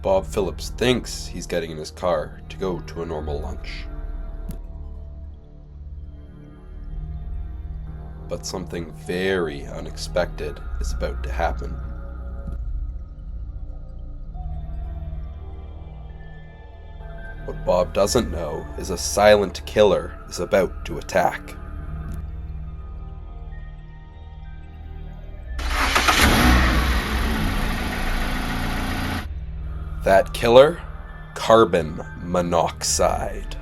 Bob Phillips thinks he's getting in his car to go to a normal lunch. But something very unexpected is about to happen. What Bob doesn't know is a silent killer is about to attack. That killer? Carbon monoxide.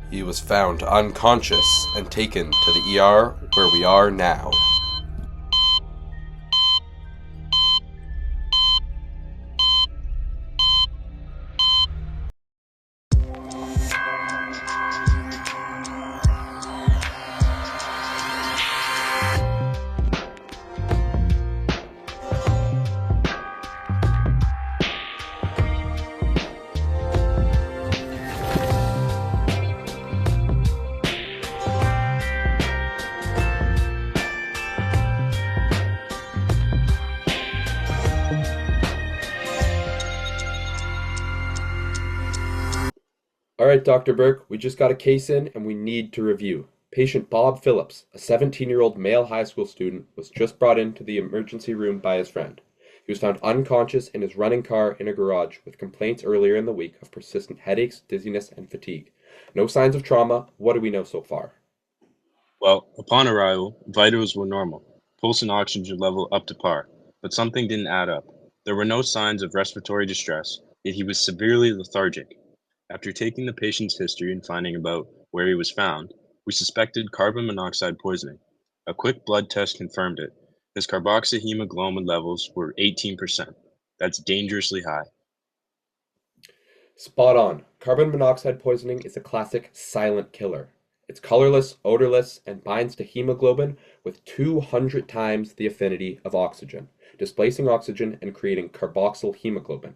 He was found unconscious and taken to the ER where we are now. All right, Dr. Burke, we just got a case in and we need to review. Patient Bob Phillips, a 17-year-old male high school student, was just brought into the emergency room by his friend. He was found unconscious in his running car in a garage with complaints earlier in the week of persistent headaches, dizziness, and fatigue. No signs of trauma. What do we know so far? Well, upon arrival, vitals were normal, pulse and oxygen level up to par, but something didn't add up. There were no signs of respiratory distress, yet he was severely lethargic. After taking the patient's history and finding about where he was found, we suspected carbon monoxide poisoning. A quick blood test confirmed it. His carboxyhemoglobin levels were 18%. That's dangerously high. Spot on. Carbon monoxide poisoning is a classic silent killer. It's colorless, odorless, and binds to hemoglobin with 200 times the affinity of oxygen, displacing oxygen and creating carboxyl hemoglobin.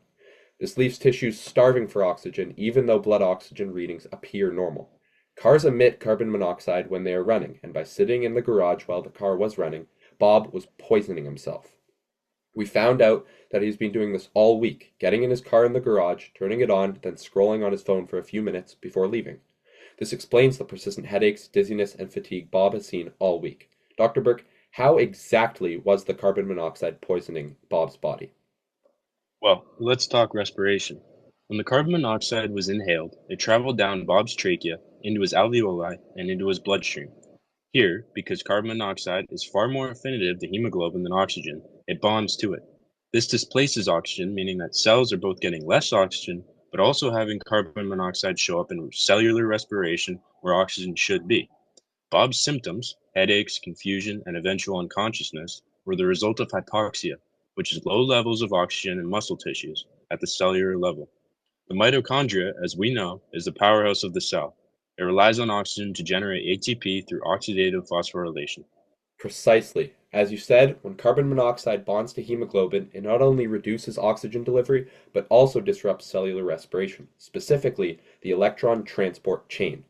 This leaves tissues starving for oxygen even though blood oxygen readings appear normal. Cars emit carbon monoxide when they are running, and by sitting in the garage while the car was running, Bob was poisoning himself. We found out that he's been doing this all week, getting in his car in the garage, turning it on, then scrolling on his phone for a few minutes before leaving. This explains the persistent headaches, dizziness, and fatigue Bob has seen all week. Dr. Burke, how exactly was the carbon monoxide poisoning Bob's body? Well, let's talk respiration. When the carbon monoxide was inhaled, it traveled down Bob's trachea, into his alveoli, and into his bloodstream. Here, because carbon monoxide is far more affinitive to hemoglobin than oxygen, it bonds to it. This displaces oxygen, meaning that cells are both getting less oxygen, but also having carbon monoxide show up in cellular respiration where oxygen should be. Bob's symptoms, headaches, confusion, and eventual unconsciousness, were the result of hypoxia, which is low levels of oxygen in muscle tissues at the cellular level. The mitochondria, as we know, is the powerhouse of the cell. It relies on oxygen to generate ATP through oxidative phosphorylation. Precisely. As you said, when carbon monoxide bonds to hemoglobin, it not only reduces oxygen delivery, but also disrupts cellular respiration, specifically the electron transport chain.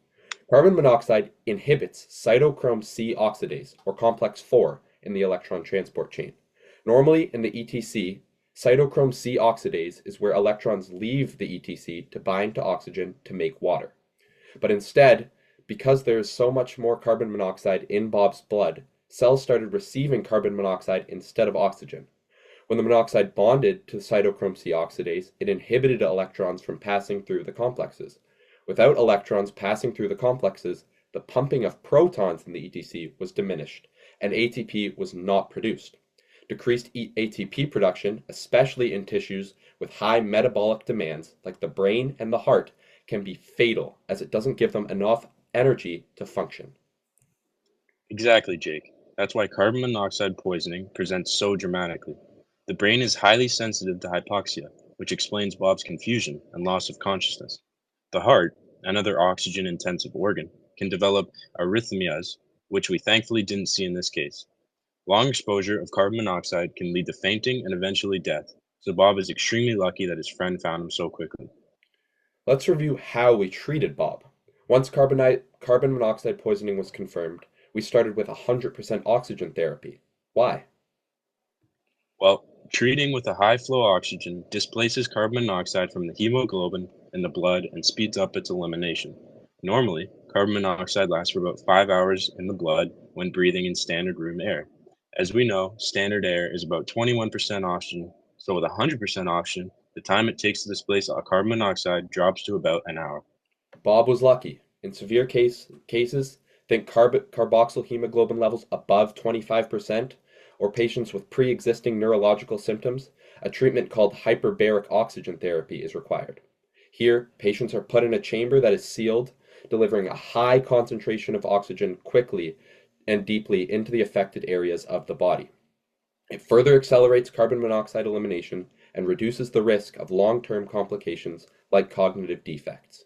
Carbon monoxide inhibits cytochrome C oxidase, or complex 4, in the electron transport chain. Normally, in the ETC, cytochrome C oxidase is where electrons leave the ETC to bind to oxygen to make water. But instead, because there is so much more carbon monoxide in Bob's blood, cells started receiving carbon monoxide instead of oxygen. When the monoxide bonded to cytochrome C oxidase, it inhibited electrons from passing through the complexes. Without electrons passing through the complexes, the pumping of protons in the ETC was diminished, and ATP was not produced. Decreased ATP production, especially in tissues with high metabolic demands like the brain and the heart, can be fatal as it doesn't give them enough energy to function. Exactly, Jake. That's why carbon monoxide poisoning presents so dramatically. The brain is highly sensitive to hypoxia, which explains Bob's confusion and loss of consciousness. The heart, another oxygen intensive organ, can develop arrhythmias, which we thankfully didn't see in this case. Long exposure of carbon monoxide can lead to fainting and eventually death, so Bob is extremely lucky that his friend found him so quickly. Let's review how we treated Bob. Once carbon monoxide poisoning was confirmed, we started with 100% oxygen therapy. Why? Well, treating with a high flow oxygen displaces carbon monoxide from the hemoglobin in the blood and speeds up its elimination. Normally, carbon monoxide lasts for about 5 hours in the blood when breathing in standard room air. As we know, standard air is about 21% oxygen, so with 100% oxygen, the time it takes to displace carbon monoxide drops to about an hour. Bob was lucky. In severe cases, think carboxyl hemoglobin levels above 25%, or patients with pre-existing neurological symptoms, a treatment called hyperbaric oxygen therapy is required. Here, patients are put in a chamber that is sealed, delivering a high concentration of oxygen quickly and deeply into the affected areas of the body. It further accelerates carbon monoxide elimination and reduces the risk of long-term complications like cognitive defects.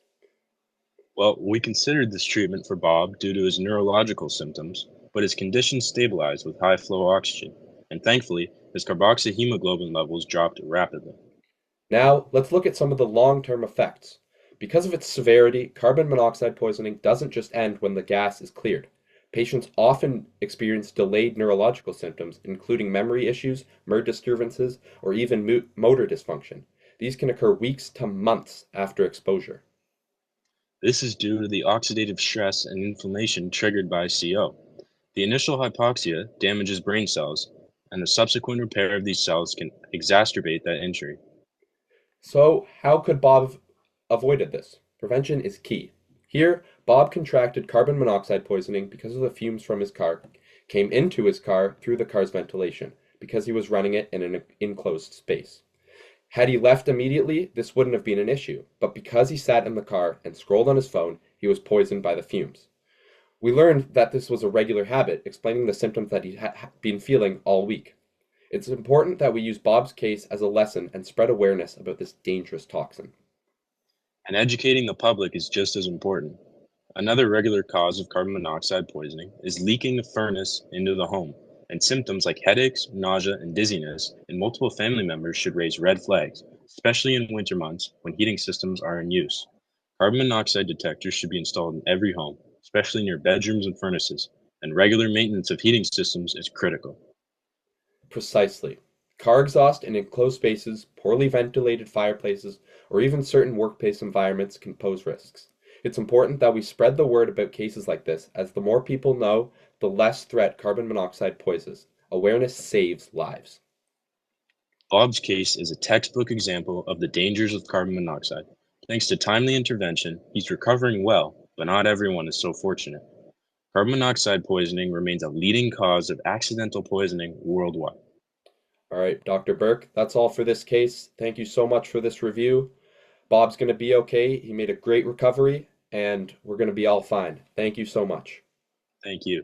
Well, we considered this treatment for Bob due to his neurological symptoms, but his condition stabilized with high flow oxygen, and thankfully, his carboxyhemoglobin levels dropped rapidly. Now, let's look at some of the long-term effects. Because of its severity, carbon monoxide poisoning doesn't just end when the gas is cleared. Patients often experience delayed neurological symptoms, including memory issues, mood disturbances, or even motor dysfunction. These can occur weeks to months after exposure. This is due to the oxidative stress and inflammation triggered by CO. The initial hypoxia damages brain cells, and the subsequent repair of these cells can exacerbate that injury. So, how could Bob have avoided this? Prevention is key. Here, Bob contracted carbon monoxide poisoning because of the fumes from his car came into his car through the car's ventilation, because he was running it in an enclosed space. Had he left immediately, this wouldn't have been an issue, but because he sat in the car and scrolled on his phone, he was poisoned by the fumes. We learned that this was a regular habit, explaining the symptoms that he'd been feeling all week. It's important that we use Bob's case as a lesson and spread awareness about this dangerous toxin. And educating the public is just as important. Another regular cause of carbon monoxide poisoning is leaking the furnace into the home, and symptoms like headaches, nausea, and dizziness in multiple family members should raise red flags, especially in winter months when heating systems are in use. Carbon monoxide detectors should be installed in every home, especially near bedrooms and furnaces, and regular maintenance of heating systems is critical. Precisely. Car exhaust in enclosed spaces, poorly ventilated fireplaces, or even certain workplace environments can pose risks. It's important that we spread the word about cases like this, as the more people know, the less threat carbon monoxide poses. Awareness saves lives. Bob's case is a textbook example of the dangers of carbon monoxide. Thanks to timely intervention, he's recovering well, but not everyone is so fortunate. Carbon monoxide poisoning remains a leading cause of accidental poisoning worldwide. All right, Dr. Burke, that's all for this case. Thank you so much for this review. Bob's going to be okay. He made a great recovery, and we're going to be all fine. Thank you so much. Thank you.